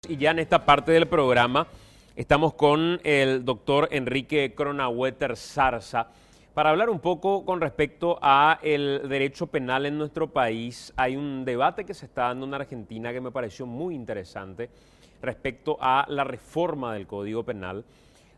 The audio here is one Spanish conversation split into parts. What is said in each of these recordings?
Y ya en esta parte del programa estamos con el doctor Enrique Kronaueter Zarza para hablar un poco con respecto a el derecho penal en nuestro país. Hay un debate que se está dando en Argentina que me pareció muy interesante respecto a la reforma del Código Penal,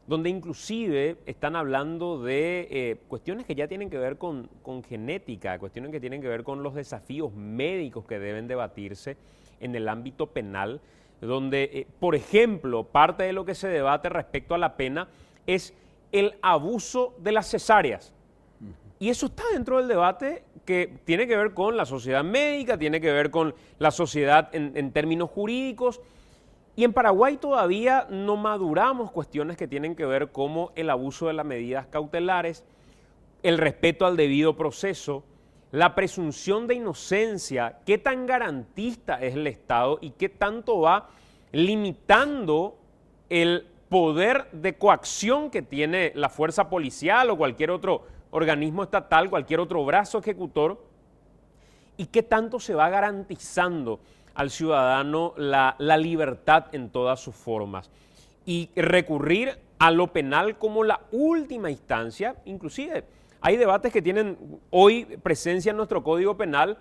donde inclusive están hablando de cuestiones que ya tienen que ver con genética, cuestiones que tienen que ver con los desafíos médicos que deben debatirse en el ámbito penal, donde, por ejemplo, parte de lo que se debate respecto a la pena es el abuso de las cesáreas. Y eso está dentro del debate que tiene que ver con la sociedad médica, tiene que ver con la sociedad en términos jurídicos. Y en Paraguay todavía no maduramos cuestiones que tienen que ver como el abuso de las medidas cautelares, el respeto al debido proceso, la presunción de inocencia, qué tan garantista es el Estado y qué tanto va limitando el poder de coacción que tiene la fuerza policial o cualquier otro organismo estatal, cualquier otro brazo ejecutor, y qué tanto se va garantizando al ciudadano la libertad en todas sus formas. Y recurrir a lo penal como la última instancia, inclusive hay debates que tienen hoy presencia en nuestro Código Penal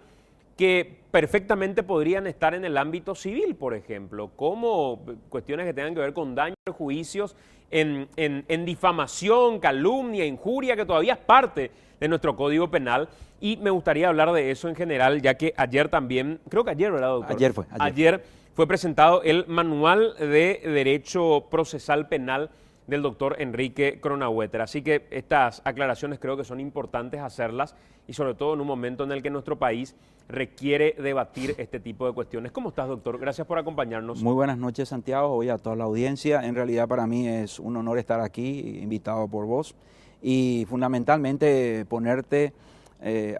que perfectamente podrían estar en el ámbito civil, por ejemplo, como cuestiones que tengan que ver con daños, perjuicios en difamación, calumnia, injuria, que todavía es parte de nuestro Código Penal. Y me gustaría hablar de eso en general, ya que ayer también, creo que ayer, ¿verdad, doctor? Ayer fue presentado el Manual de Derecho Procesal Penal del doctor Enrique Kronaueter. Así que estas aclaraciones creo que son importantes hacerlas y sobre todo en un momento en el que nuestro país requiere debatir este tipo de cuestiones. ¿Cómo estás, doctor? Gracias por acompañarnos. Muy buenas noches, Santiago, hoy a toda la audiencia. En realidad para mí es un honor estar aquí, invitado por vos, y fundamentalmente ponerte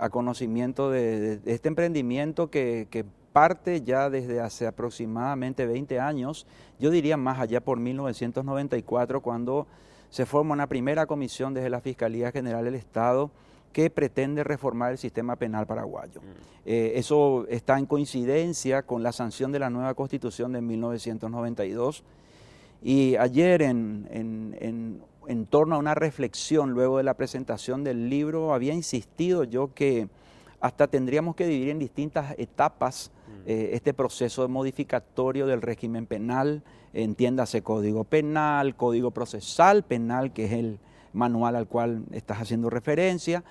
a conocimiento de este emprendimiento que parte ya desde hace aproximadamente 20 años, yo diría más allá por 1994, cuando se forma una primera comisión desde la Fiscalía General del Estado que pretende reformar el sistema penal paraguayo. Eso está en coincidencia con la sanción de la nueva Constitución de 1992. Y ayer en torno a una reflexión luego de la presentación del libro, había insistido yo que hasta tendríamos que dividir en distintas etapas este proceso modificatorio del régimen penal, entiéndase Código Penal, Código Procesal Penal, que es el manual al cual estás haciendo referencia,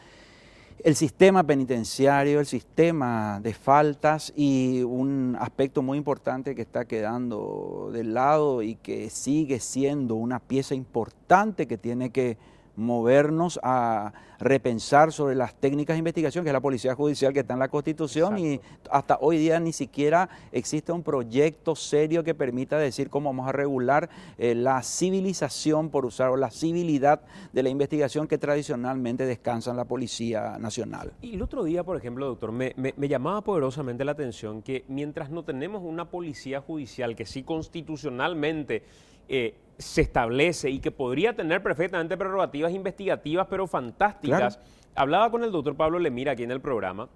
el sistema penitenciario, el sistema de faltas y un aspecto muy importante que está quedando de lado y que sigue siendo una pieza importante que tiene que movernos a repensar sobre las técnicas de investigación, que es la Policía Judicial que está en la Constitución. Exacto. Y hasta hoy día ni siquiera existe un proyecto serio que permita decir cómo vamos a regular la civilización, por usar, o la civilidad de la investigación que tradicionalmente descansa en la Policía Nacional. Y el otro día, por ejemplo, doctor, me llamaba poderosamente la atención que mientras no tenemos una policía judicial que sí constitucionalmente se establece y que podría tener perfectamente prerrogativas investigativas, pero fantásticas. Claro. Hablaba con el doctor Pablo Lemira aquí en el programa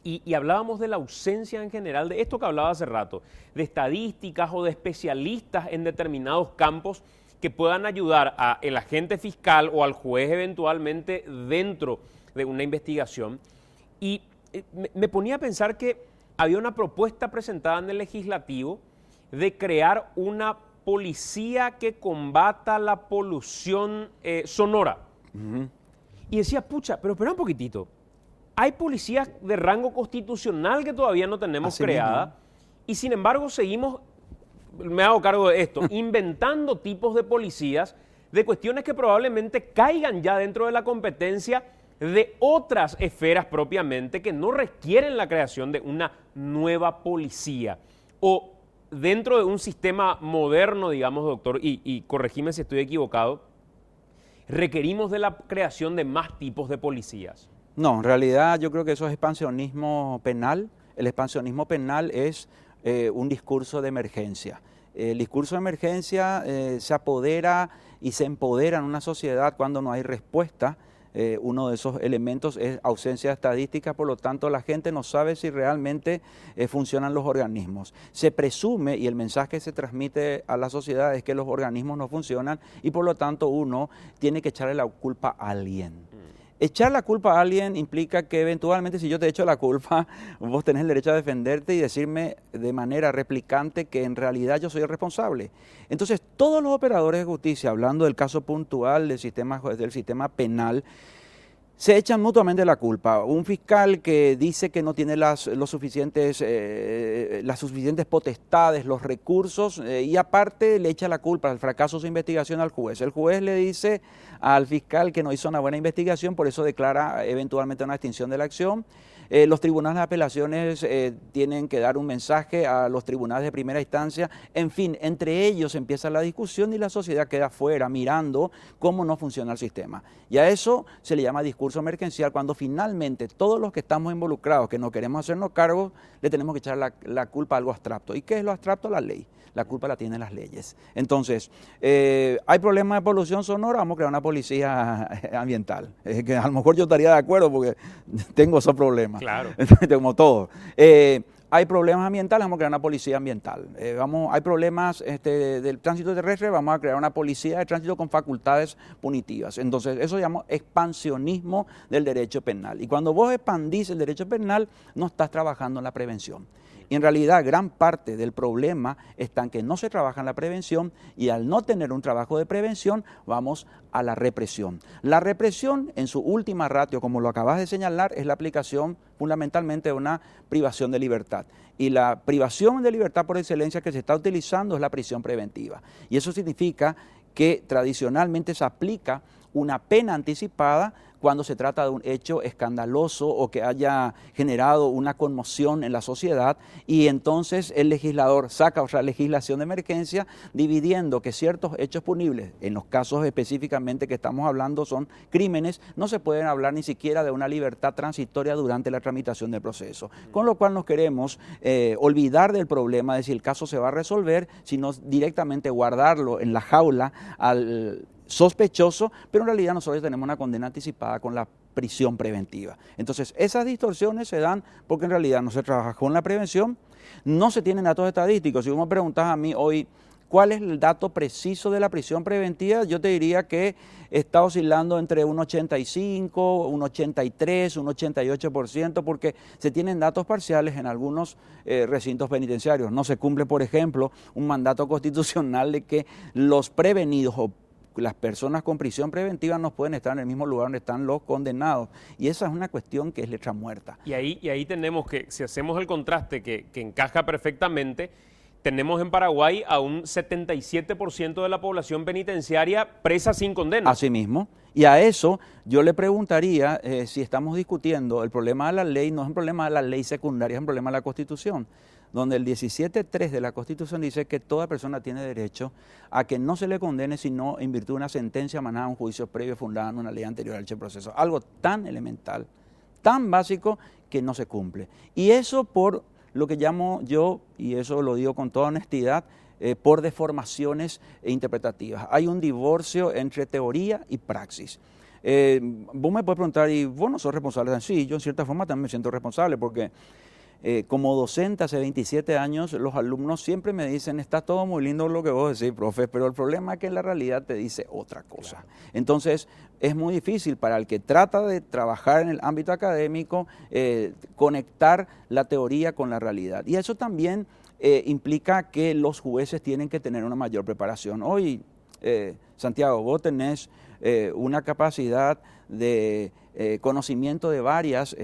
y hablábamos de la ausencia en general de esto que hablaba hace rato, de estadísticas o de especialistas en determinados campos que puedan ayudar al agente fiscal o al juez eventualmente dentro de una investigación. Y me ponía a pensar que había una propuesta presentada en el legislativo de crear una policía que combata la polución sonora. Y decía, pucha, pero espera un poquitito. Hay policías de rango constitucional que todavía no tenemos creada y sin embargo seguimos, me hago cargo de esto, inventando tipos de policías de cuestiones que probablemente caigan ya dentro de la competencia de otras esferas propiamente que no requieren la creación de una nueva policía o dentro de un sistema moderno, digamos, doctor, y corregime si estoy equivocado, requerimos de la creación de más tipos de policías. No, en realidad yo creo que eso es expansionismo penal. El expansionismo penal es un discurso de emergencia. El discurso de emergencia se apodera y se empodera en una sociedad cuando no hay respuesta uno de esos elementos es ausencia de estadística, por lo tanto la gente no sabe si realmente funcionan los organismos. Se presume, y el mensaje que se transmite a la sociedad es que los organismos no funcionan y por lo tanto uno tiene que echarle la culpa a alguien. Echar la culpa a alguien implica que eventualmente si yo te echo la culpa, vos tenés el derecho a defenderte y decirme de manera replicante que en realidad yo soy el responsable. Entonces, todos los operadores de justicia, hablando del caso puntual del sistema penal, se echan mutuamente la culpa. Un fiscal que dice que no tiene las suficientes potestades, los recursos, y aparte le echa la culpa al fracaso de su investigación al juez. El juez le dice al fiscal que no hizo una buena investigación, por eso declara eventualmente una extinción de la acción. Los tribunales de apelaciones tienen que dar un mensaje a los tribunales de primera instancia. En fin, entre ellos empieza la discusión y la sociedad queda afuera mirando cómo no funciona el sistema. Y a eso se le llama discurso emergencial, cuando finalmente todos los que estamos involucrados, que no queremos hacernos cargo, le tenemos que echar la culpa a algo abstracto. ¿Y qué es lo abstracto? La ley. La culpa la tienen las leyes. Entonces, ¿hay problemas de polución sonora? Vamos a crear una policía ambiental. Que a lo mejor yo estaría de acuerdo porque tengo esos problemas. Claro. Como todo. Hay problemas ambientales, vamos a crear una policía ambiental. Hay problemas del tránsito terrestre, vamos a crear una policía de tránsito con facultades punitivas. Entonces, eso se llama expansionismo del derecho penal. Y cuando vos expandís el derecho penal, no estás trabajando en la prevención. Y en realidad gran parte del problema está en que no se trabaja en la prevención y al no tener un trabajo de prevención vamos a la represión. La represión en su última ratio, como lo acabas de señalar, es la aplicación fundamentalmente de una privación de libertad. Y la privación de libertad por excelencia que se está utilizando es la prisión preventiva. Y eso significa que tradicionalmente se aplica una pena anticipada cuando se trata de un hecho escandaloso o que haya generado una conmoción en la sociedad, y entonces el legislador saca otra legislación de emergencia dividiendo que ciertos hechos punibles, en los casos específicamente que estamos hablando son crímenes, no se pueden hablar ni siquiera de una libertad transitoria durante la tramitación del proceso. Con lo cual nos queremos olvidar del problema de si el caso se va a resolver, sino directamente guardarlo en la jaula al sospechoso, pero en realidad nosotros tenemos una condena anticipada con la prisión preventiva. Entonces, esas distorsiones se dan porque en realidad no se trabaja con la prevención, no se tienen datos estadísticos. Si vos me preguntás a mí hoy cuál es el dato preciso de la prisión preventiva, yo te diría que está oscilando entre un 85, un 83, un 88%, porque se tienen datos parciales en algunos recintos penitenciarios. No se cumple, por ejemplo, un mandato constitucional de que los prevenidos o las personas con prisión preventiva no pueden estar en el mismo lugar donde están los condenados. Y esa es una cuestión que es letra muerta. Y ahí tenemos que, si hacemos el contraste que encaja perfectamente, tenemos en Paraguay a un 77% de la población penitenciaria presa sin condena. Así mismo. Y a eso yo le preguntaría si estamos discutiendo el problema de la ley, no es un problema de la ley secundaria, es un problema de la Constitución, donde el 17.3 de la Constitución dice que toda persona tiene derecho a que no se le condene sino en virtud de una sentencia emanada a un juicio previo fundado en una ley anterior al hecho de proceso. Algo tan elemental, tan básico que no se cumple. Y eso por lo que llamo yo, y eso lo digo con toda honestidad, por deformaciones interpretativas. Hay un divorcio entre teoría y praxis. Vos me puedes preguntar, ¿y vos no sos responsable? Sí, yo en cierta forma también me siento responsable porque como docente hace 27 años, los alumnos siempre me dicen, está todo muy lindo lo que vos decís, profe, pero el problema es que la realidad te dice otra cosa. Claro. Entonces, es muy difícil para el que trata de trabajar en el ámbito académico, conectar la teoría con la realidad. Y eso también implica que los jueces tienen que tener una mayor preparación. Hoy, Santiago, vos tenés una capacidad de conocimiento de varias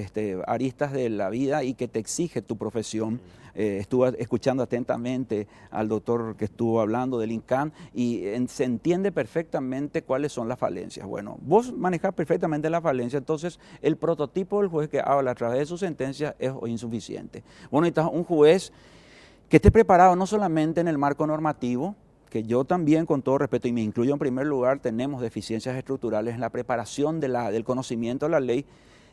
aristas de la vida y que te exige tu profesión. Estuve escuchando atentamente al doctor que estuvo hablando del INCAN y se entiende perfectamente cuáles son las falencias. Bueno, vos manejás perfectamente la falencia, entonces el prototipo del juez que habla a través de su sentencia es insuficiente. Bueno, necesitas un juez que esté preparado no solamente en el marco normativo, que yo también, con todo respeto, y me incluyo en primer lugar, tenemos deficiencias estructurales en la preparación del conocimiento de la ley,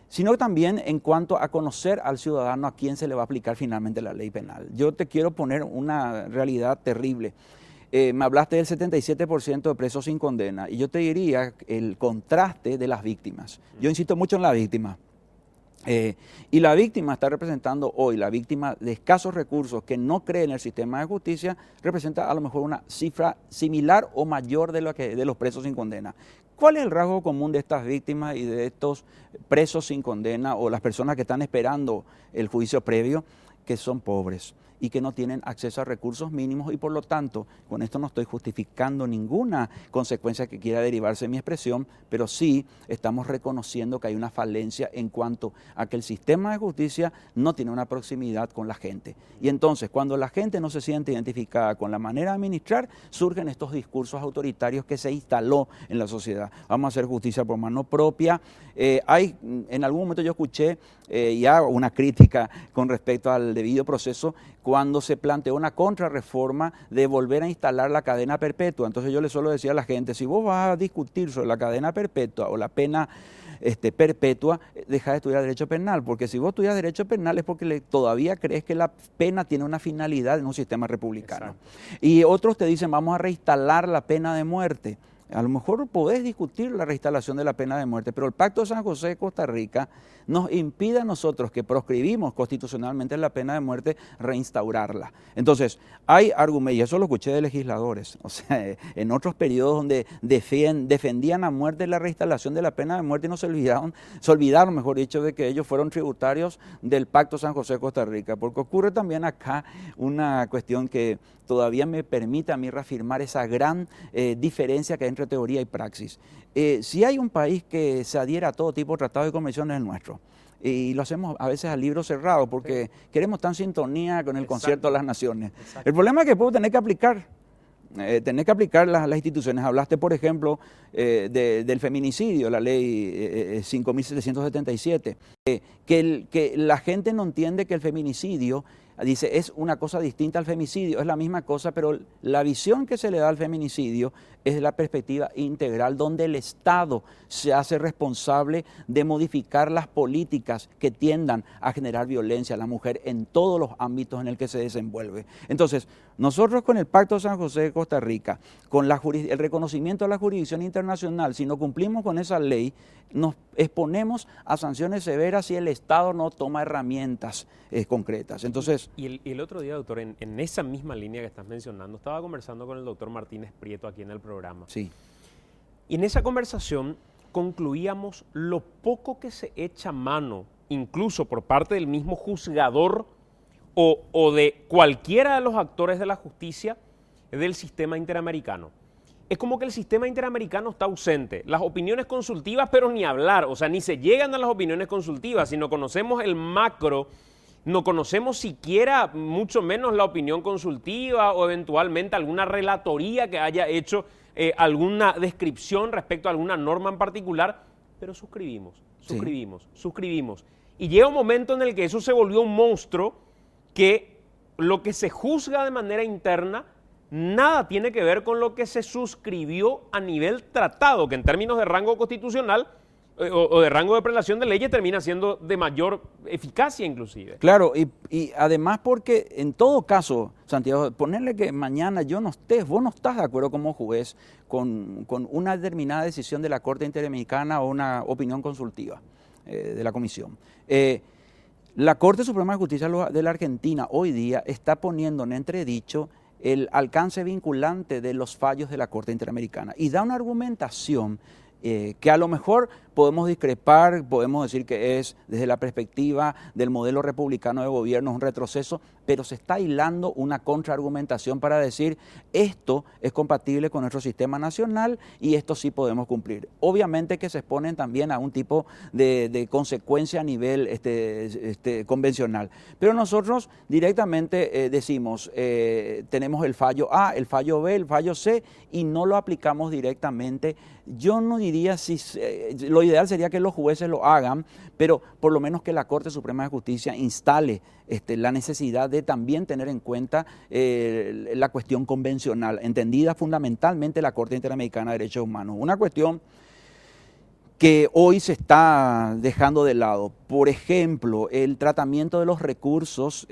sino también en cuanto a conocer al ciudadano a quién se le va a aplicar finalmente la ley penal. Yo te quiero poner una realidad terrible. Me hablaste del 77% de presos sin condena y yo te diría el contraste de las víctimas. Yo insisto mucho en la víctima. Y la víctima está representando hoy, la víctima de escasos recursos que no cree en el sistema de justicia, representa a lo mejor una cifra similar o mayor de los presos sin condena. ¿Cuál es el rasgo común de estas víctimas y de estos presos sin condena o las personas que están esperando el juicio previo? Que son pobres y que no tienen acceso a recursos mínimos y por lo tanto, con esto no estoy justificando ninguna consecuencia que quiera derivarse de mi expresión, pero sí estamos reconociendo que hay una falencia en cuanto a que el sistema de justicia no tiene una proximidad con la gente. Y entonces, cuando la gente no se siente identificada con la manera de administrar, surgen estos discursos autoritarios que se instaló en la sociedad. Vamos a hacer justicia por mano propia. En algún momento yo escuché ya una crítica con respecto al debido proceso cuando se planteó una contrarreforma de volver a instalar la cadena perpetua. Entonces yo le suelo decir a la gente, si vos vas a discutir sobre la cadena perpetua o la pena perpetua, deja de estudiar derecho penal, porque si vos estudias derecho penal es porque todavía crees que la pena tiene una finalidad en un sistema republicano. Exacto. Y otros te dicen, vamos a reinstalar la pena de muerte. A lo mejor podés discutir la reinstalación de la pena de muerte, pero el Pacto de San José de Costa Rica nos impide a nosotros que proscribimos constitucionalmente la pena de muerte reinstaurarla. Entonces, hay argumentos, y eso lo escuché de legisladores, o sea, en otros periodos donde defendían a muerte la reinstalación de la pena de muerte y no se olvidaron, mejor dicho, de que ellos fueron tributarios del Pacto de San José de Costa Rica, porque ocurre también acá una cuestión que todavía me permite a mí reafirmar esa gran diferencia que hay entre teoría y praxis. Si hay un país que se adhiera a todo tipo de tratados y convenciones es el nuestro. Y lo hacemos a veces a libro cerrado porque queremos estar en sintonía con el concierto de las naciones. Exacto. El problema es que puedo tener que aplicar las instituciones. Hablaste, por ejemplo, del feminicidio, la ley 5.777, que la gente no entiende que el feminicidio, dice, es una cosa distinta al femicidio, es la misma cosa, pero la visión que se le da al feminicidio es la perspectiva integral, donde el Estado se hace responsable de modificar las políticas que tiendan a generar violencia a la mujer en todos los ámbitos en el que se desenvuelve. Entonces, nosotros con el Pacto de San José de Costa Rica, con el reconocimiento de la jurisdicción internacional, si no cumplimos con esa ley, nos exponemos a sanciones severas si el Estado no toma herramientas concretas. Entonces, y el otro día, doctor, en esa misma línea que estás mencionando, estaba conversando con el doctor Martínez Prieto aquí en el programa. Sí. Y en esa conversación concluíamos lo poco que se echa mano, incluso por parte del mismo juzgador o de cualquiera de los actores de la justicia, del sistema interamericano. Es como que el sistema interamericano está ausente. Las opiniones consultivas, pero ni hablar, o sea, ni se llegan a las opiniones consultivas, sino conocemos el macro, no conocemos siquiera, mucho menos la opinión consultiva o eventualmente alguna relatoría que haya hecho alguna descripción respecto a alguna norma en particular, pero suscribimos. Y llega un momento en el que eso se volvió un monstruo que lo que se juzga de manera interna nada tiene que ver con lo que se suscribió a nivel tratado, que en términos de rango constitucional o de rango de prelación de leyes termina siendo de mayor eficacia inclusive. Claro, y además porque en todo caso, Santiago, ponerle que mañana vos no estás de acuerdo como juez con una determinada decisión de la Corte Interamericana o una opinión consultiva de la Comisión. La Corte Suprema de Justicia de la Argentina hoy día está poniendo en entredicho el alcance vinculante de los fallos de la Corte Interamericana y da una argumentación que a lo mejor podemos discrepar, podemos decir que es desde la perspectiva del modelo republicano de gobierno un retroceso, pero se está hilando una contraargumentación para decir esto es compatible con nuestro sistema nacional y esto sí podemos cumplir. Obviamente que se exponen también a un tipo de consecuencia a nivel convencional, pero nosotros directamente decimos, tenemos el fallo A, el fallo B, el fallo C y no lo aplicamos directamente. Yo no diría lo ideal sería que los jueces lo hagan, pero por lo menos que la Corte Suprema de Justicia instale la necesidad de también tener en cuenta la cuestión convencional, entendida fundamentalmente la Corte Interamericana de Derechos Humanos. Una cuestión que hoy se está dejando de lado. Por ejemplo, el tratamiento de los recursos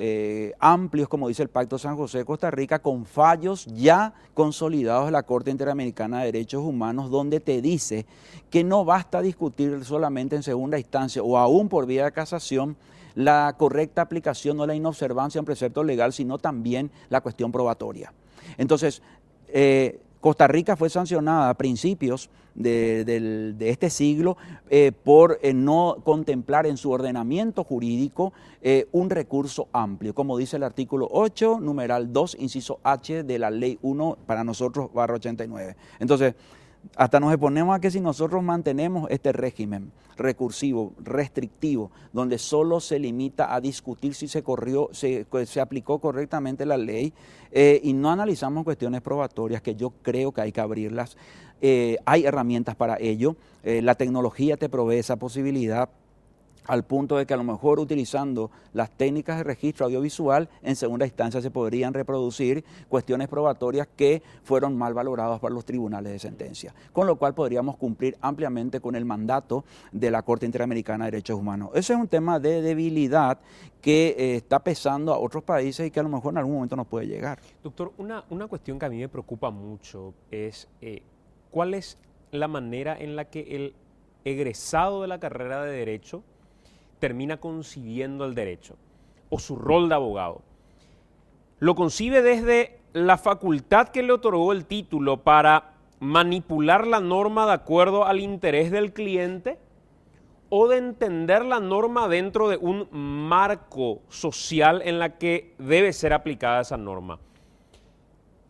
amplios, como dice el Pacto San José de Costa Rica, con fallos ya consolidados de la Corte Interamericana de Derechos Humanos, donde te dice que no basta discutir solamente en segunda instancia o aún por vía de casación la correcta aplicación o la inobservancia de un precepto legal, sino también la cuestión probatoria. Entonces, Costa Rica fue sancionada a principios de este siglo por no contemplar en su ordenamiento jurídico un recurso amplio, como dice el artículo 8, numeral 2, inciso H de la ley 1, para nosotros, /89. Entonces, hasta nos exponemos a que si nosotros mantenemos este régimen recursivo, restrictivo, donde solo se limita a discutir si se aplicó correctamente la ley y no analizamos cuestiones probatorias, que yo creo que hay que abrirlas, hay herramientas para ello, la tecnología te provee esa posibilidad, al punto de que a lo mejor utilizando las técnicas de registro audiovisual, en segunda instancia se podrían reproducir cuestiones probatorias que fueron mal valoradas por los tribunales de sentencia, con lo cual podríamos cumplir ampliamente con el mandato de la Corte Interamericana de Derechos Humanos. Ese es un tema de debilidad que está pesando a otros países y que a lo mejor en algún momento nos puede llegar. Doctor, una cuestión que a mí me preocupa mucho es cuál es la manera en la que el egresado de la carrera de Derecho termina concibiendo el derecho o su rol de abogado. Lo concibe desde la facultad que le otorgó el título para manipular la norma de acuerdo al interés del cliente, o de entender la norma dentro de un marco social en la que debe ser aplicada esa norma.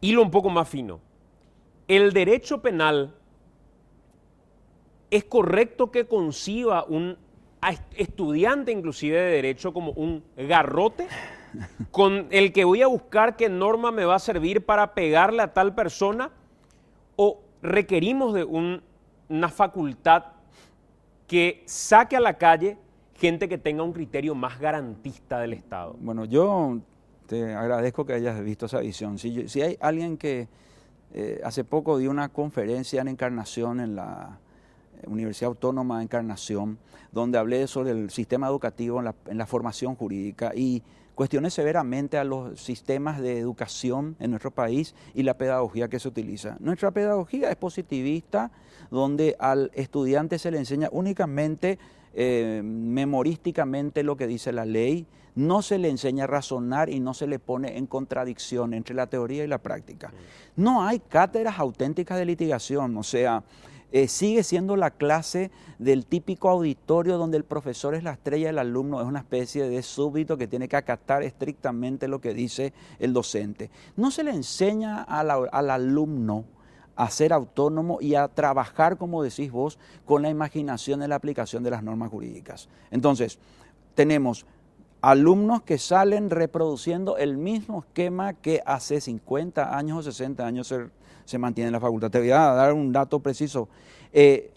Hilo un poco más fino. El derecho penal, ¿es correcto que conciba un estudiante inclusive de derecho como un garrote con el que voy a buscar qué norma me va a servir para pegarle a tal persona? ¿O requerimos de una facultad que saque a la calle gente que tenga un criterio más garantista del Estado? Bueno, yo te agradezco que hayas visto esa visión. Si hay alguien que hace poco dio una conferencia en Encarnación, en la Universidad Autónoma de Encarnación, donde hablé sobre el sistema educativo en la formación jurídica y cuestioné severamente a los sistemas de educación en nuestro país y la pedagogía que se utiliza. Nuestra pedagogía es positivista, donde al estudiante se le enseña únicamente memorísticamente lo que dice la ley, no se le enseña a razonar y no se le pone en contradicción entre la teoría y la práctica. No hay cátedras auténticas de litigación, o sea, sigue siendo la clase del típico auditorio donde el profesor es la estrella y el alumno es una especie de súbdito que tiene que acatar estrictamente lo que dice el docente. No se le enseña al alumno a ser autónomo y a trabajar, como decís vos, con la imaginación en la aplicación de las normas jurídicas. Entonces, tenemos alumnos que salen reproduciendo el mismo esquema que hace 50 años o 60 años se mantiene en la facultad. Te voy a dar un dato preciso.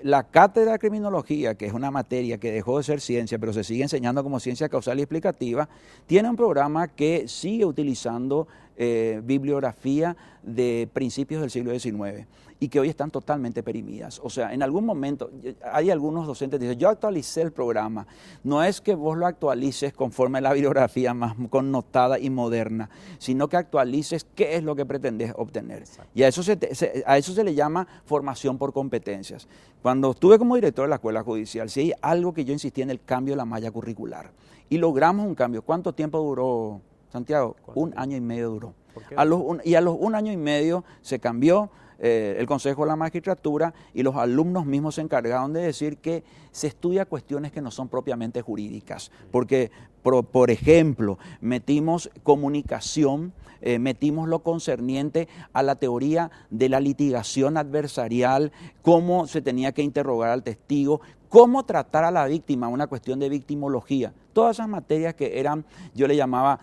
La cátedra de criminología, que es una materia que dejó de ser ciencia, pero se sigue enseñando como ciencia causal y explicativa, tiene un programa que sigue utilizando bibliografía de principios del siglo XIX y que hoy están totalmente perimidas. O sea, en algún momento, hay algunos docentes que dicen, yo actualicé el programa. No es que vos lo actualices conforme a la bibliografía más connotada y moderna, sino que actualices qué es lo que pretendes obtener. Exacto. Y a eso se le llama formación por competencias. Cuando estuve como director de la Escuela Judicial, sí hay algo que yo insistí en el cambio de la malla curricular. Y logramos un cambio. ¿Cuánto tiempo duró, Santiago? 1 año y medio duró. A los 1 año y medio se cambió el Consejo de la Magistratura y los alumnos mismos se encargaron de decir que se estudia cuestiones que no son propiamente jurídicas, porque, por ejemplo, metimos comunicación, metimos lo concerniente a la teoría de la litigación adversarial, cómo se tenía que interrogar al testigo, cómo tratar a la víctima, una cuestión de victimología. Todas esas materias que eran, yo le llamaba,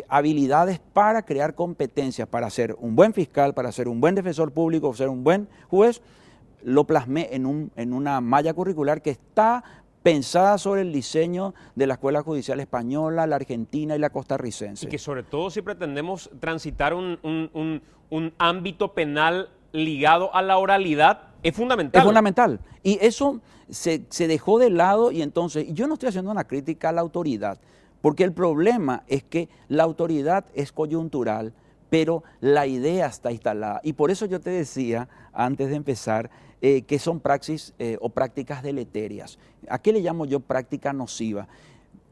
habilidades para crear competencias, para ser un buen fiscal, para ser un buen defensor público, ser un buen juez, lo plasmé en una malla curricular que está pensada sobre el diseño de la Escuela Judicial Española, la argentina y la costarricense. Y que sobre todo si pretendemos transitar un ámbito penal ligado a la oralidad, Es fundamental. Es fundamental. Y eso se dejó de lado y entonces, yo no estoy haciendo una crítica a la autoridad, porque el problema es que la autoridad es coyuntural, pero la idea está instalada. Y por eso yo te decía, antes de empezar, que son praxis o prácticas deleterias. ¿A qué le llamo yo práctica nociva?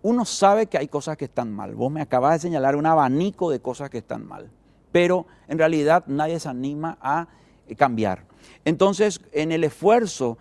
Uno sabe que hay cosas que están mal. Vos me acabas de señalar un abanico de cosas que están mal, pero en realidad nadie se anima a cambiar. Entonces, en el esfuerzo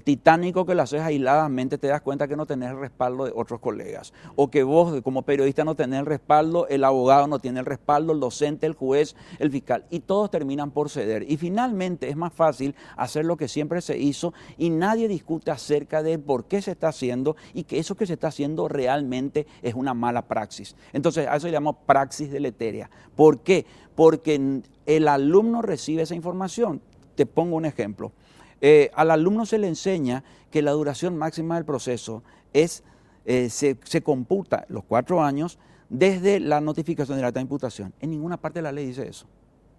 titánico que lo haces aisladamente, te das cuenta que no tenés el respaldo de otros colegas, o que vos como periodista no tenés el respaldo, el abogado no tiene el respaldo, el docente, el juez, el fiscal, y todos terminan por ceder. Y finalmente es más fácil hacer lo que siempre se hizo y nadie discute acerca de por qué se está haciendo y que eso que se está haciendo realmente es una mala praxis. Entonces, a eso le llamo praxis deleteria. ¿Por qué? Porque el alumno recibe esa información. Te pongo un ejemplo. Al alumno se le enseña que la duración máxima del proceso se computa los 4 años desde la notificación de la acta de imputación. En ninguna parte de la ley dice eso.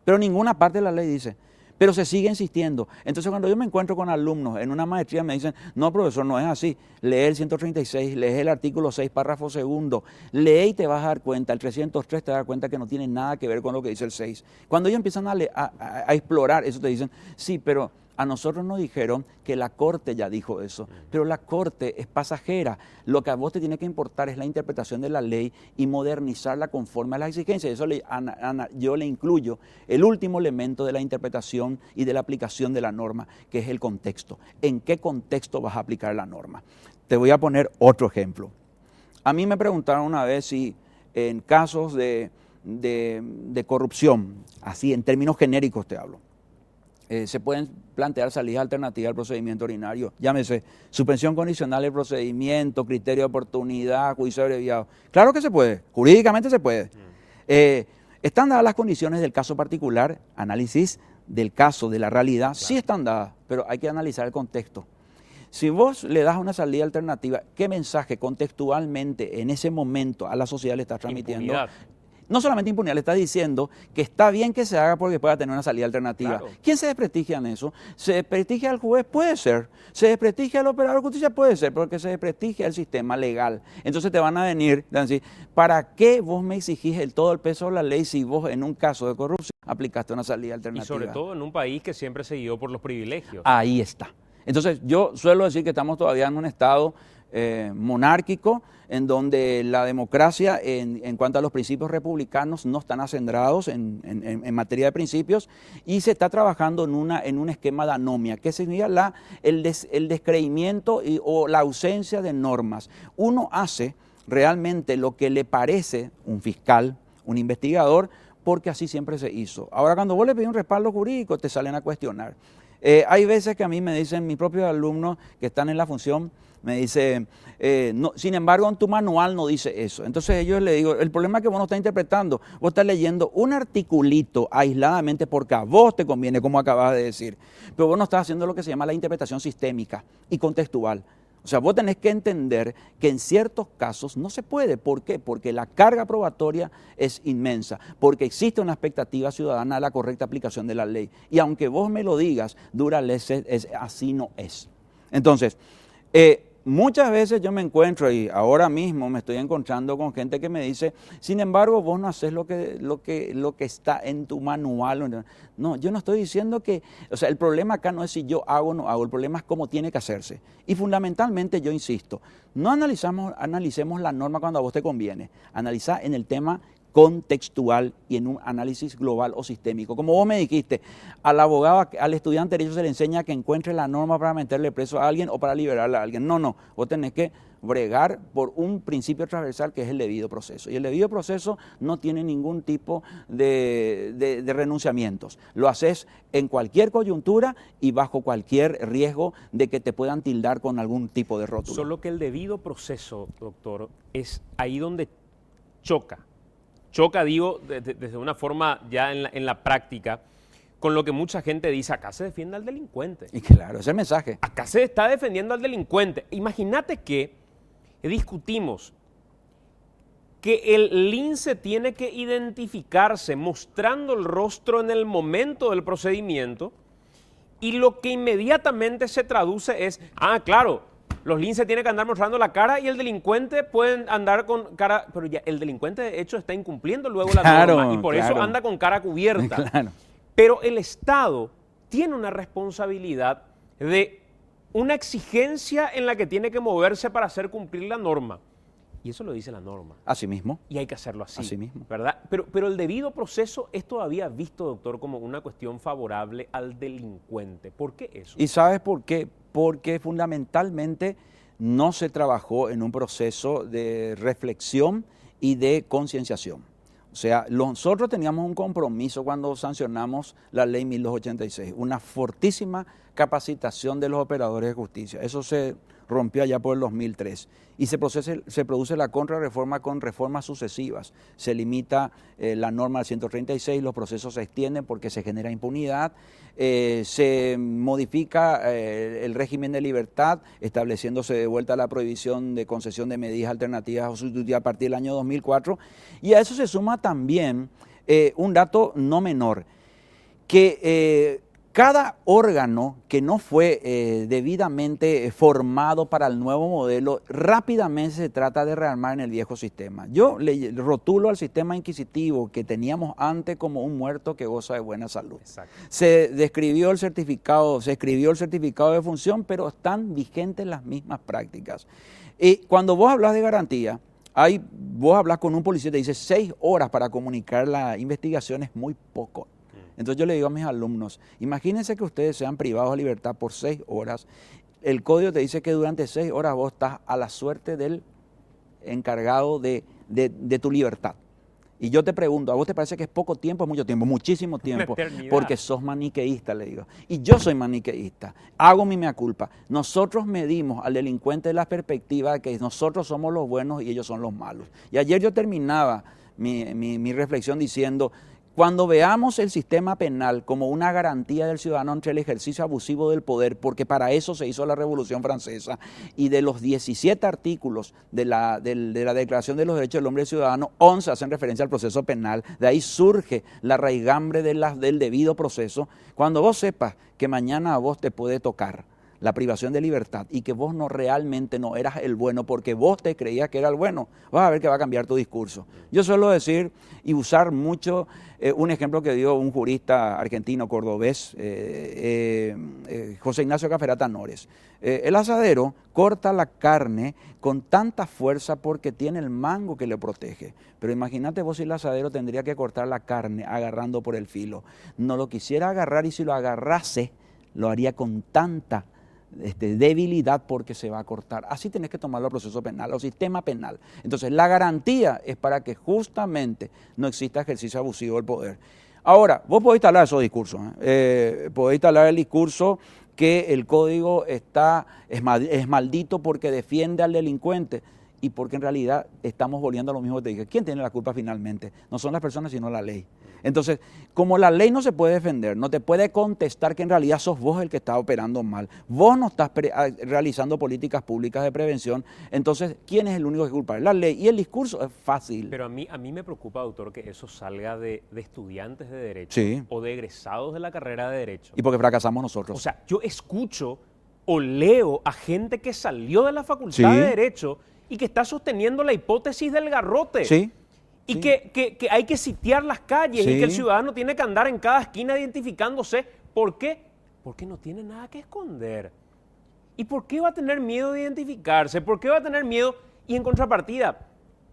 Pero ninguna parte de la ley dice. Pero se sigue insistiendo. Entonces, cuando yo me encuentro con alumnos en una maestría, me dicen, no, profesor, no es así. Lee el 136, lee el artículo 6, párrafo segundo, lee y te vas a dar cuenta, el 303 te vas a dar cuenta que no tiene nada que ver con lo que dice el 6. Cuando ellos empiezan a explorar eso, te dicen, sí, pero a nosotros nos dijeron que la Corte ya dijo eso, pero la Corte es pasajera. Lo que a vos te tiene que importar es la interpretación de la ley y modernizarla conforme a las exigencias. Eso yo le incluyo el último elemento de la interpretación y de la aplicación de la norma, que es el contexto. ¿En qué contexto vas a aplicar la norma? Te voy a poner otro ejemplo. A mí me preguntaron una vez si en casos de corrupción, así en términos genéricos te hablo, se pueden plantear salidas alternativas al procedimiento ordinario, llámese suspensión condicional del procedimiento, criterio de oportunidad, juicio abreviado. Claro que se puede, jurídicamente se puede. ¿Están dadas las condiciones del caso particular? Análisis del caso, de la realidad, claro. Sí están dadas, pero hay que analizar el contexto. Si vos le das una salida alternativa, ¿qué mensaje contextualmente en ese momento a la sociedad le estás transmitiendo? Impunidad. No solamente impunidad, le está diciendo que está bien que se haga porque pueda tener una salida alternativa. Claro. ¿Quién se desprestigia en eso? ¿Se desprestigia al juez? Puede ser. ¿Se desprestigia al operador de justicia? Puede ser, porque se desprestigia el sistema legal. Entonces te van a venir, te van a decir, ¿para qué vos me exigís todo el peso de la ley si vos en un caso de corrupción aplicaste una salida alternativa? Y sobre todo en un país que siempre se guió por los privilegios. Ahí está. Entonces yo suelo decir que estamos todavía en un estado monárquico, en donde la democracia en cuanto a los principios republicanos no están acendrados en materia de principios y se está trabajando en un esquema de anomia, que significa el descreimiento o la ausencia de normas. Uno hace realmente lo que le parece un fiscal, un investigador, porque así siempre se hizo. Ahora, cuando vos le pedís un respaldo jurídico, te salen a cuestionar. Hay veces que a mí me dicen mis propios alumnos que están en la función, me dice, no, sin embargo, en tu manual no dice eso. Entonces ellos le digo, el problema es que vos no estás interpretando, vos estás leyendo un articulito aisladamente porque a vos te conviene, como acabas de decir, pero vos no estás haciendo lo que se llama la interpretación sistémica y contextual. O sea, vos tenés que entender que en ciertos casos no se puede. ¿Por qué? Porque la carga probatoria es inmensa, porque existe una expectativa ciudadana de la correcta aplicación de la ley. Y aunque vos me lo digas, dura leche, así no es. Entonces, muchas veces yo me encuentro, y ahora mismo me estoy encontrando con gente que me dice, sin embargo, vos no haces lo que está en tu manual. No, yo no estoy diciendo que, o sea, el problema acá no es si yo hago o no hago, el problema es cómo tiene que hacerse. Y fundamentalmente yo insisto, no analicemos la norma cuando a vos te conviene, analizá en el tema contextual y en un análisis global o sistémico. Como vos me dijiste, al abogado, al estudiante de derecho se le enseña que encuentre la norma para meterle preso a alguien o para liberarle a alguien. No, vos tenés que bregar por un principio transversal que es el debido proceso. Y el debido proceso no tiene ningún tipo de renunciamientos. Lo haces en cualquier coyuntura y bajo cualquier riesgo de que te puedan tildar con algún tipo de rótulo. Solo que el debido proceso, doctor, es ahí donde choca, digo, desde una forma ya en la práctica, con lo que mucha gente dice, acá se defiende al delincuente. Y claro, ese es el mensaje. Acá se está defendiendo al delincuente. Imagínate que discutimos que el lince tiene que identificarse mostrando el rostro en el momento del procedimiento Y lo que inmediatamente se traduce es, claro, los linces tienen que andar mostrando la cara y el delincuente puede andar con cara, pero ya el delincuente de hecho está incumpliendo luego la norma y por eso anda con cara cubierta. Claro. Pero el Estado tiene una responsabilidad de una exigencia en la que tiene que moverse para hacer cumplir la norma. Y eso lo dice la norma. Así mismo. Y hay que hacerlo así. Así mismo. ¿Verdad? Pero el debido proceso es todavía visto, doctor, como una cuestión favorable al delincuente. ¿Por qué eso? ¿Y sabes por qué? Porque fundamentalmente no se trabajó en un proceso de reflexión y de concienciación. O sea, nosotros teníamos un compromiso cuando sancionamos la ley 1286, una fortísima capacitación de los operadores de justicia. Eso se rompió allá por el 2003. Y se produce la contrarreforma con reformas sucesivas. Se limita la norma al 136, los procesos se extienden porque se genera impunidad. Se modifica el régimen de libertad, estableciéndose de vuelta la prohibición de concesión de medidas alternativas o sustitutivas a partir del año 2004. Y a eso se suma también un dato no menor, que cada órgano que no fue debidamente formado para el nuevo modelo, rápidamente se trata de rearmar en el viejo sistema. Yo le rotulo al sistema inquisitivo que teníamos antes como un muerto que goza de buena salud. Exacto. Se escribió el certificado de función, pero están vigentes las mismas prácticas. Y cuando vos hablas de garantía, vos hablas con un policía y te dice 6 horas para comunicar la investigación, es muy poco. Entonces yo le digo a mis alumnos, imagínense que ustedes sean privados de libertad por 6 horas. El código te dice que durante 6 horas vos estás a la suerte del encargado de tu libertad. Y yo te pregunto, ¿a vos te parece que es poco tiempo? Es mucho tiempo, muchísimo tiempo. Porque sos maniqueísta, le digo. Y yo soy maniqueísta. Hago mi mea culpa. Nosotros medimos al delincuente de la perspectiva de que nosotros somos los buenos y ellos son los malos. Y ayer yo terminaba mi reflexión diciendo, cuando veamos el sistema penal como una garantía del ciudadano ante el ejercicio abusivo del poder, porque para eso se hizo la Revolución Francesa, y de los 17 artículos de la Declaración de los Derechos del Hombre y del Ciudadano, 11 hacen referencia al proceso penal, de ahí surge la raigambre del debido proceso. Cuando vos sepas que mañana a vos te puede tocar la privación de libertad y que vos realmente no eras el bueno porque vos te creías que era el bueno, vas a ver que va a cambiar tu discurso. Yo suelo decir y usar mucho un ejemplo que dio un jurista argentino cordobés, José Ignacio Caferata Nores. El asadero corta la carne con tanta fuerza porque tiene el mango que le protege. Pero imagínate vos si el asadero tendría que cortar la carne agarrando por el filo. No lo quisiera agarrar y si lo agarrase, lo haría con tanta debilidad porque se va a cortar. Así tenés que tomarlo al proceso penal, al sistema penal. Entonces, la garantía es para que justamente no exista ejercicio abusivo del poder. Ahora, vos podés instalar esos discursos. Podés instalar el discurso que el código es maldito porque defiende al delincuente y porque en realidad estamos volviendo a lo mismo que te dije. ¿Quién tiene la culpa finalmente? No son las personas, sino la ley. Entonces, como la ley no se puede defender, no te puede contestar que en realidad sos vos el que está operando mal, vos no estás realizando políticas públicas de prevención, entonces, ¿quién es el único que culpa? La ley. Y el discurso es fácil. Pero a mí me preocupa, doctor, que eso salga de estudiantes de Derecho Sí. o de egresados de la carrera de Derecho. Y porque fracasamos nosotros. O sea, yo escucho o leo a gente que salió de la Facultad Sí. de Derecho y que está sosteniendo la hipótesis del garrote. Sí. Y Sí. que hay que sitiar las calles Sí. y que el ciudadano tiene que andar en cada esquina identificándose. ¿Por qué? Porque no tiene nada que esconder. ¿Y por qué va a tener miedo de identificarse? ¿Por qué va a tener miedo? Y en contrapartida,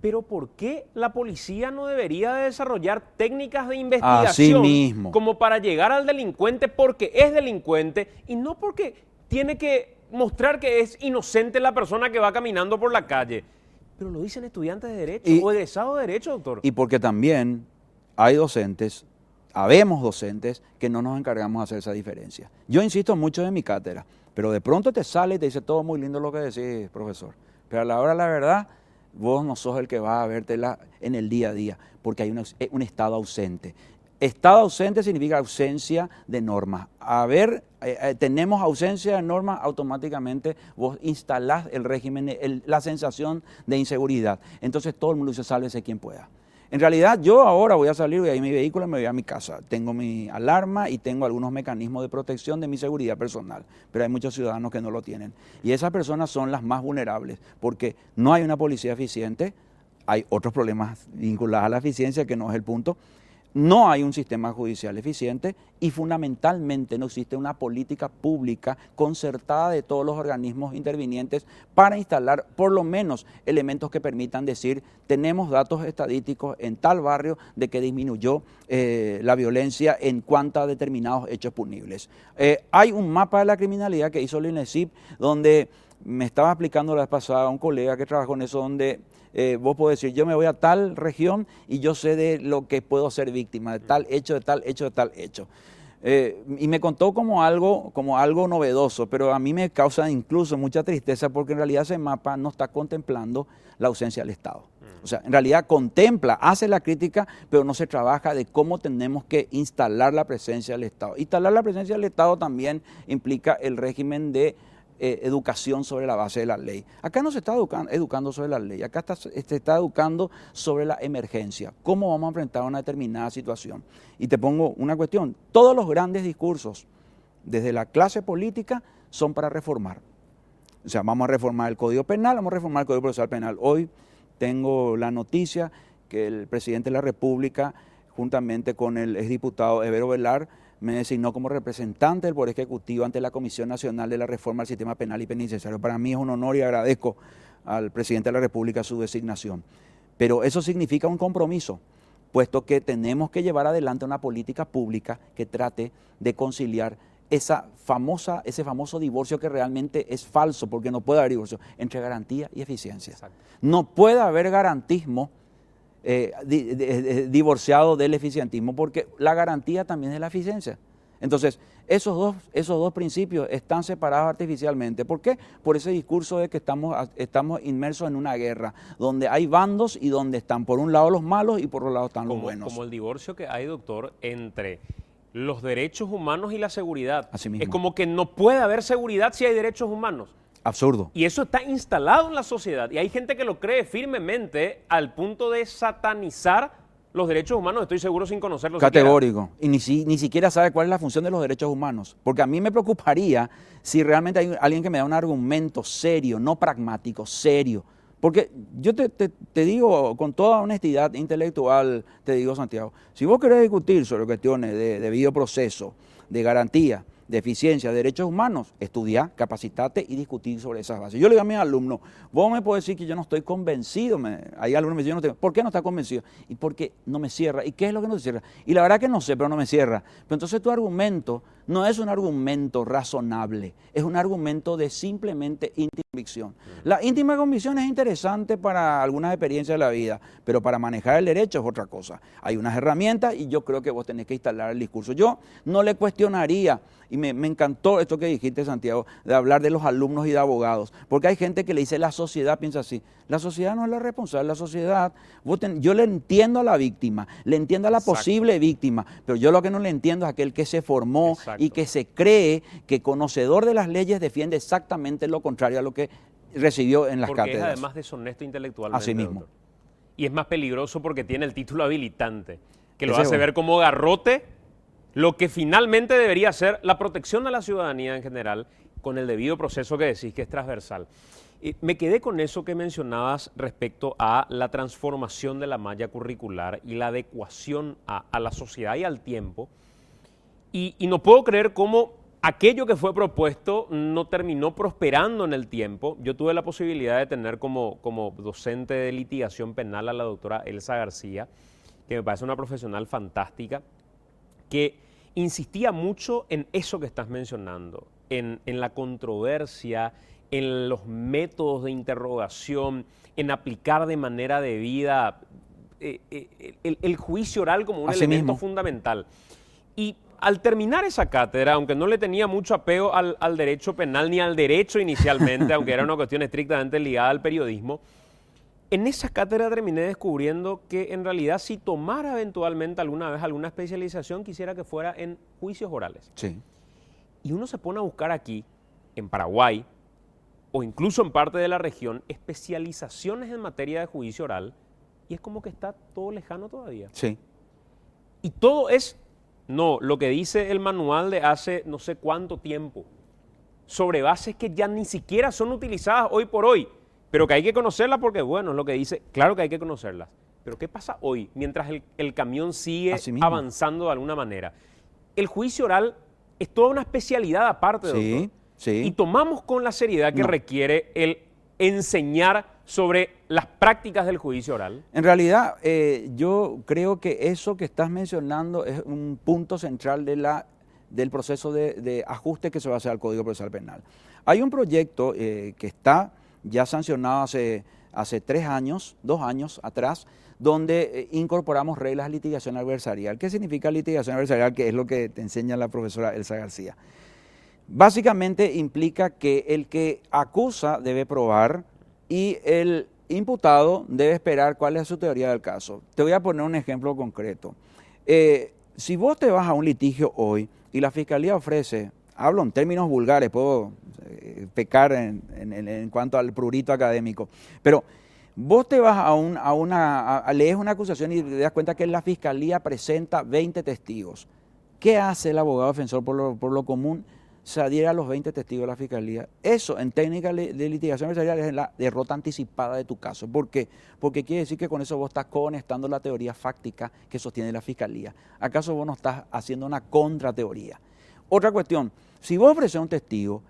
¿pero por qué la policía no debería de desarrollar técnicas de investigación Así mismo. como para llegar al delincuente porque es delincuente y no porque tiene que mostrar que es inocente la persona que va caminando por la calle? Pero lo dicen estudiantes de Derecho o egresados de Derecho, doctor. Y porque también habemos docentes que no nos encargamos de hacer esa diferencia. Yo insisto mucho en mi cátedra, pero de pronto te sale y te dice todo muy lindo lo que decís, profesor. Pero a la hora de la verdad, vos no sos el que va a vértela en el día a día, porque hay un Estado ausente. Estado ausente significa ausencia de normas. Tenemos ausencia de normas, automáticamente vos instalás el régimen, la sensación de inseguridad. Entonces todo el mundo dice, sálvese quien pueda. En realidad yo ahora voy a salir, voy a ir a mi vehículo y me voy a mi casa. Tengo mi alarma y tengo algunos mecanismos de protección de mi seguridad personal, pero hay muchos ciudadanos que no lo tienen. Y esas personas son las más vulnerables porque no hay una policía eficiente, hay otros problemas vinculados a la eficiencia que no es el punto. No hay un sistema judicial eficiente y fundamentalmente no existe una política pública concertada de todos los organismos intervinientes para instalar por lo menos elementos que permitan decir tenemos datos estadísticos en tal barrio de que disminuyó la violencia en cuanto a determinados hechos punibles. Hay un mapa de la criminalidad que hizo el INESIP donde me estaba explicando la vez pasada un colega que trabajó en eso donde vos podés decir, yo me voy a tal región y yo sé de lo que puedo ser víctima, de tal hecho, de tal hecho, de tal hecho. Y me contó como algo novedoso, pero a mí me causa incluso mucha tristeza porque en realidad ese mapa no está contemplando la ausencia del Estado. O sea, en realidad contempla, hace la crítica, pero no se trabaja de cómo tenemos que instalar la presencia del Estado. Instalar la presencia del Estado también implica el régimen de educación sobre la base de la ley. Acá no se está educando sobre la ley, acá se está educando sobre la emergencia, cómo vamos a enfrentar una determinada situación. Y te pongo una cuestión, todos los grandes discursos, desde la clase política, son para reformar. O sea, vamos a reformar el Código Penal, vamos a reformar el Código Procesal Penal. Hoy tengo la noticia que el presidente de la República, juntamente con el exdiputado Evero Velar, me designó como representante del Poder Ejecutivo ante la Comisión Nacional de la Reforma del Sistema Penal y Penitenciario. Para mí es un honor y agradezco al presidente de la República su designación. Pero eso significa un compromiso, puesto que tenemos que llevar adelante una política pública que trate de conciliar ese famoso divorcio que realmente es falso, porque no puede haber divorcio, entre garantía y eficiencia. Exacto. No puede haber garantismo divorciado del eficientismo, porque la garantía también es la eficiencia. Entonces, esos dos principios están separados artificialmente. ¿Por qué? Por ese discurso de que estamos inmersos en una guerra, donde hay bandos y donde están por un lado los malos y por otro lado están los buenos. Como el divorcio que hay, doctor, entre los derechos humanos y la seguridad. Así mismo. Es como que no puede haber seguridad si hay derechos humanos. Absurdo. Y eso está instalado en la sociedad. Y hay gente que lo cree firmemente al punto de satanizar los derechos humanos, estoy seguro, sin conocerlos. Categórico. Siquiera. Y ni siquiera sabe cuál es la función de los derechos humanos. Porque a mí me preocuparía si realmente hay alguien que me da un argumento serio, no pragmático, serio. Porque yo te digo con toda honestidad intelectual, te digo, Santiago, si vos querés discutir sobre cuestiones de debido proceso, de garantía, de eficiencia, de derechos humanos, estudiar, capacitate y discutir sobre esas bases. Yo le digo a mis alumnos, vos me podés decir que yo no estoy convencido, hay alumnos que me dicen, ¿por qué no está convencido? Y porque no me cierra. ¿Y qué es lo que no se cierra? Y la verdad que no sé, pero no me cierra. Pero entonces tu argumento no es un argumento razonable, es un argumento de simplemente íntima convicción. La íntima convicción es interesante para algunas experiencias de la vida, pero para manejar el derecho es otra cosa. Hay unas herramientas y yo creo que vos tenés que instalar el discurso. Yo no le cuestionaría, y me encantó esto que dijiste, Santiago, de hablar de los alumnos y de abogados, porque hay gente que le dice la sociedad piensa así. La sociedad no es la responsable, la sociedad, yo le entiendo a la víctima, le entiendo a la posible víctima, pero yo lo que no le entiendo es aquel que se formó y que se cree que conocedor de las leyes defiende exactamente lo contrario a lo que recibió en las cátedras. Porque es además deshonesto intelectualmente. Así mismo. Doctor. Y es más peligroso porque tiene el título habilitante, que lo hace ver como garrote lo que finalmente debería ser la protección de la ciudadanía en general, con el debido proceso que decís que es transversal. Me quedé con eso que mencionabas respecto a la transformación de la malla curricular y la adecuación a la sociedad y al tiempo. Y no puedo creer cómo aquello que fue propuesto no terminó prosperando en el tiempo. Yo tuve la posibilidad de tener como docente de litigación penal a la doctora Elsa García, que me parece una profesional fantástica, que insistía mucho en eso que estás mencionando, en la controversia, en los métodos de interrogación, en aplicar de manera debida el juicio oral como un elemento fundamental. Y al terminar esa cátedra, aunque no le tenía mucho apego al derecho penal ni al derecho inicialmente, aunque era una cuestión estrictamente ligada al periodismo, en esa cátedra terminé descubriendo que en realidad si tomara eventualmente alguna vez alguna especialización, quisiera que fuera en juicios orales. Sí. Y uno se pone a buscar aquí, en Paraguay, o incluso en parte de la región, especializaciones en materia de juicio oral, y es como que está todo lejano todavía. Sí. Y todo es, no, lo que dice el manual de hace no sé cuánto tiempo, sobre bases que ya ni siquiera son utilizadas hoy por hoy, pero que hay que conocerlas porque, bueno, es lo que dice, claro que hay que conocerlas. Pero ¿qué pasa hoy mientras el camión sigue avanzando de alguna manera? El juicio oral es toda una especialidad aparte, doctor. Sí. Y tomamos con la seriedad que requiere el enseñar sobre las prácticas del juicio oral. En realidad, yo creo que eso que estás mencionando es un punto central del proceso de ajuste que se va a hacer al Código Procesal Penal. Hay un proyecto que está ya sancionado hace 3 años, 2 años atrás, donde incorporamos reglas de litigación adversarial. ¿Qué significa litigación adversarial? Que es lo que te enseña la profesora Elsa García. Básicamente implica que el que acusa debe probar y el imputado debe esperar cuál es su teoría del caso. Te voy a poner un ejemplo concreto. Si vos te vas a un litigio hoy y la fiscalía ofrece, hablo en términos vulgares, puedo pecar en cuanto al prurito académico, pero vos te vas lees una acusación y te das cuenta que la fiscalía presenta 20 testigos. ¿Qué hace el abogado defensor por lo común? Se adhiere a los 20 testigos de la fiscalía. Eso, en técnica de litigación adversarial, es la derrota anticipada de tu caso. ¿Por qué? Porque quiere decir que con eso vos estás conectando la teoría fáctica que sostiene la fiscalía. ¿Acaso vos no estás haciendo una contrateoría? Otra cuestión, si vos ofreces un testigo,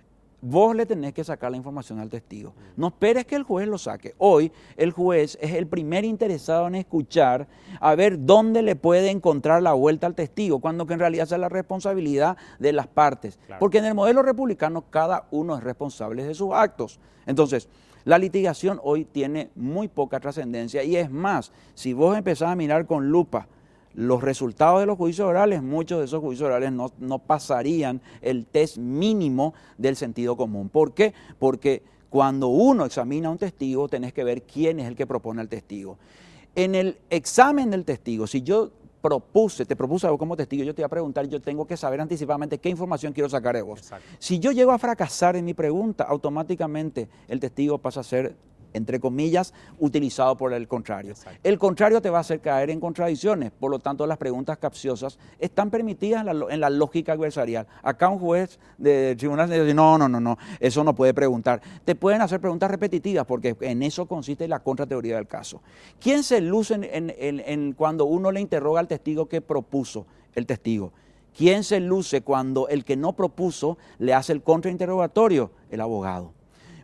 vos le tenés que sacar la información al testigo. No esperes que el juez lo saque. Hoy el juez es el primer interesado en escuchar a ver dónde le puede encontrar la vuelta al testigo, cuando que en realidad esa es la responsabilidad de las partes. Claro. Porque en el modelo republicano cada uno es responsable de sus actos. Entonces, la litigación hoy tiene muy poca trascendencia y es más, si vos empezás a mirar con lupa los resultados de los juicios orales, muchos de esos juicios orales no pasarían el test mínimo del sentido común. ¿Por qué? Porque cuando uno examina a un testigo, tenés que ver quién es el que propone al testigo. En el examen del testigo, si yo te propuse a vos como testigo, yo te voy a preguntar, yo tengo que saber anticipadamente qué información quiero sacar de vos. Exacto. Si yo llego a fracasar en mi pregunta, automáticamente el testigo pasa a ser, entre comillas, utilizado por el contrario. Exacto. El contrario te va a hacer caer en contradicciones, por lo tanto las preguntas capciosas están permitidas en la lógica adversarial. Acá un juez de tribunal dice, no, eso no puede preguntar. Te pueden hacer preguntas repetitivas porque en eso consiste la contrateoría del caso. ¿Quién se luce cuando uno le interroga al testigo que propuso el testigo? ¿Quién se luce cuando el que no propuso le hace el contrainterrogatorio? El abogado.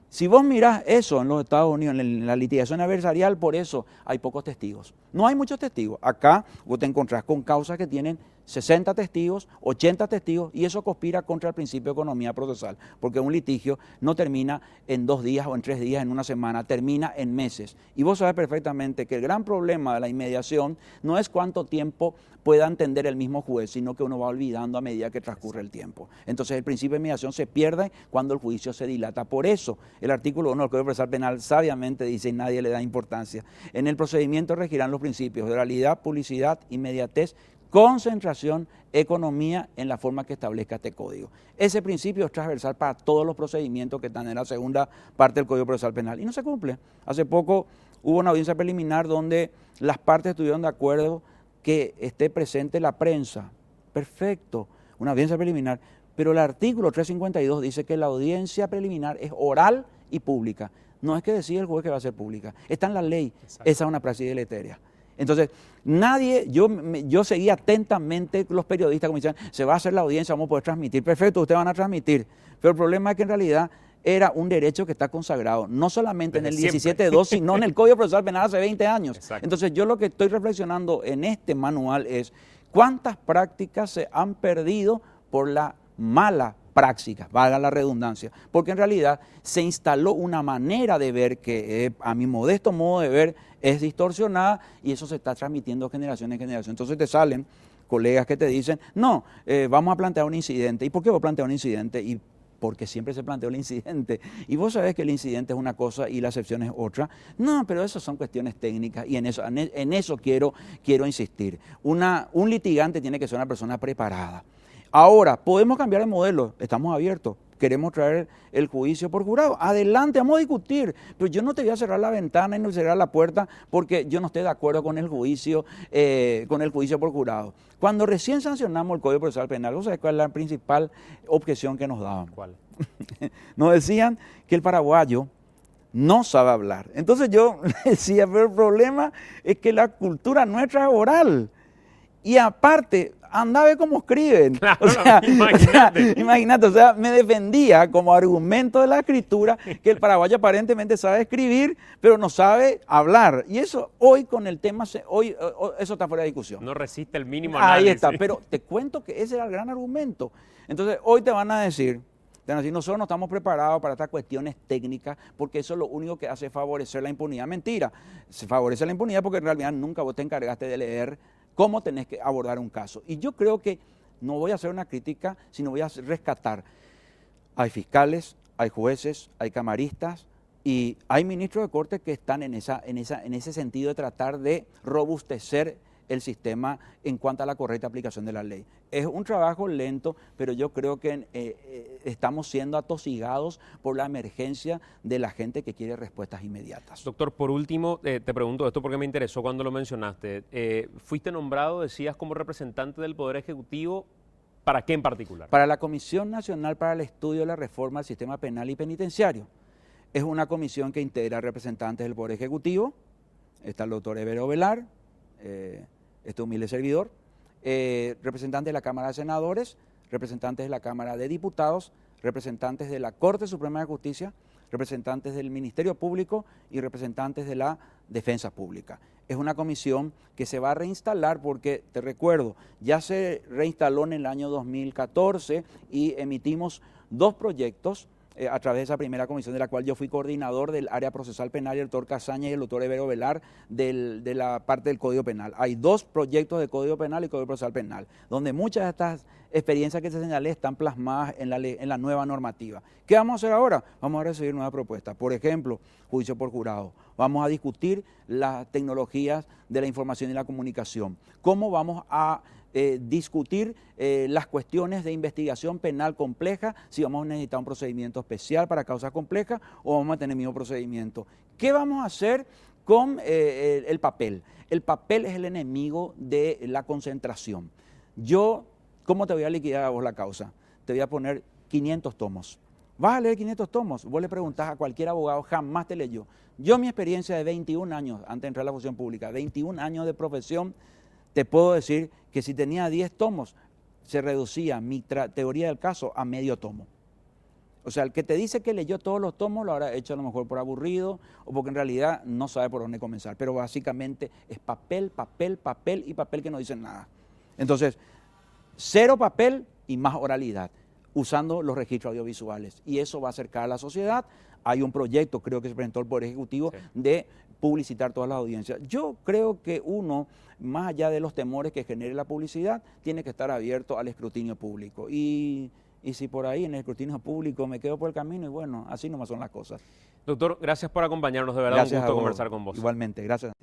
Si vos mirás eso en los Estados Unidos, en la litigación adversarial, por eso hay pocos testigos. No hay muchos testigos. Acá vos te encontrás con causas que tienen 60 testigos, 80 testigos, y eso conspira contra el principio de economía procesal, porque un litigio no termina en 2 días o en 3 días, en una semana, termina en meses. Y vos sabés perfectamente que el gran problema de la inmediación no es cuánto tiempo pueda entender el mismo juez, sino que uno va olvidando a medida que transcurre el tiempo. Entonces el principio de inmediación se pierde cuando el juicio se dilata. Por eso el artículo 1 del Código Procesal Penal sabiamente dice, y nadie le da importancia, en el procedimiento regirán los principios de oralidad, publicidad, inmediatez, concentración, economía en la forma que establezca este código. Ese principio es transversal para todos los procedimientos que están en la segunda parte del Código Procesal Penal y no se cumple. Hace poco hubo una audiencia preliminar donde las partes estuvieron de acuerdo que esté presente la prensa. Perfecto, una audiencia preliminar, pero el artículo 352 dice que la audiencia preliminar es oral y pública. No es que decida el juez que va a ser pública, está en la ley. Exacto. Esa es una praxis deletérea. Entonces, yo seguía atentamente los periodistas como decían, se va a hacer la audiencia, vamos a poder transmitir. Perfecto, ustedes van a transmitir. Pero el problema es que en realidad era un derecho que está consagrado, no solamente desde en el 17.2, sino en el Código Procesal Penal hace 20 años. Exacto. Entonces, yo lo que estoy reflexionando en este manual es cuántas prácticas se han perdido por la mala práctica, valga la redundancia, porque en realidad se instaló una manera de ver que a mi modesto modo de ver es distorsionada y eso se está transmitiendo generación en generación. Entonces te salen colegas que te dicen, no, vamos a plantear un incidente. ¿Y por qué vos planteas un incidente? Y porque siempre se planteó el incidente. Y vos sabés que el incidente es una cosa y la excepción es otra. No, pero esas son cuestiones técnicas y en eso quiero insistir. Un litigante tiene que ser una persona preparada. Ahora, ¿podemos cambiar el modelo? Estamos abiertos. queremos traer el juicio por jurado. Adelante, vamos a discutir. Pero yo no te voy a cerrar la ventana y no cerrar la puerta porque yo no esté de acuerdo con el juicio por jurado. Cuando recién sancionamos el Código Procesal Penal, ¿vos sabés cuál es la principal objeción que nos daban? ¿Cuál? Nos decían que el paraguayo no sabe hablar. Entonces yo decía, pero el problema es que la cultura nuestra es oral. Y aparte, anda a ver cómo escriben. Claro, o sea, imagínate. o sea, me defendía como argumento de la escritura que el paraguayo aparentemente sabe escribir, pero no sabe hablar. Y eso hoy con el tema, eso está fuera de discusión. No resiste el mínimo análisis. Ahí está, pero te cuento que ese era el gran argumento. Entonces, hoy te van a decir, nosotros no estamos preparados para estas cuestiones técnicas porque eso es lo único que hace favorecer la impunidad. Mentira, se favorece la impunidad porque en realidad nunca vos te encargaste de leer cómo tenés que abordar un caso. Y yo creo que no voy a hacer una crítica, sino voy a rescatar. Hay fiscales, hay jueces, hay camaristas y hay ministros de corte que están en ese sentido de tratar de robustecer el sistema en cuanto a la correcta aplicación de la ley. Es un trabajo lento, pero yo creo que estamos siendo atosigados por la emergencia de la gente que quiere respuestas inmediatas. Doctor, por último, te pregunto esto porque me interesó cuando lo mencionaste. Fuiste nombrado, decías, como representante del Poder Ejecutivo, ¿para qué en particular? Para la Comisión Nacional para el Estudio de la Reforma del Sistema Penal y Penitenciario. Es una comisión que integra representantes del Poder Ejecutivo, está el doctor Evero Velar, este humilde servidor, representantes de la Cámara de Senadores, representantes de la Cámara de Diputados, representantes de la Corte Suprema de Justicia, representantes del Ministerio Público y representantes de la Defensa Pública. Es una comisión que se va a reinstalar porque, te recuerdo, ya se reinstaló en el año 2014 y emitimos 2 proyectos a través de esa primera comisión de la cual yo fui coordinador del área procesal penal, y el doctor Casaña y el doctor Evero Velar de la parte del Código Penal. Hay 2 proyectos de Código Penal y Código Procesal Penal, donde muchas de estas experiencias que se señalé están plasmadas en la nueva normativa. ¿Qué vamos a hacer ahora? Vamos a recibir nuevas propuestas. Por ejemplo, juicio por jurado. Vamos a discutir las tecnologías de la información y la comunicación. ¿Cómo vamos a discutir las cuestiones de investigación penal compleja, si vamos a necesitar un procedimiento especial para causas complejas o vamos a tener el mismo procedimiento? ¿Qué vamos a hacer con el papel? El papel es el enemigo de la concentración. ¿Cómo te voy a liquidar a vos la causa? Te voy a poner 500 tomos. ¿Vas a leer 500 tomos? Vos le preguntás a cualquier abogado, jamás te leyó. Yo, mi experiencia de 21 años, antes de entrar a la función pública, 21 años de profesión, te puedo decir que si tenía 10 tomos, se reducía mi teoría del caso a medio tomo. O sea, el que te dice que leyó todos los tomos lo habrá hecho a lo mejor por aburrido o porque en realidad no sabe por dónde comenzar. Pero básicamente es papel, papel, papel y papel que no dicen nada. Entonces, 0 papel y más oralidad, usando los registros audiovisuales. Y eso va a acercar a la sociedad. Hay un proyecto, creo que se presentó el Poder Ejecutivo, sí, de publicitar todas las audiencias. Yo creo que uno, más allá de los temores que genere la publicidad, tiene que estar abierto al escrutinio público. Y si por ahí en el escrutinio público me quedo por el camino, y bueno, así nomás son las cosas. Doctor, gracias por acompañarnos, de verdad, Gracias, un gusto conversar con vos. Igualmente, gracias.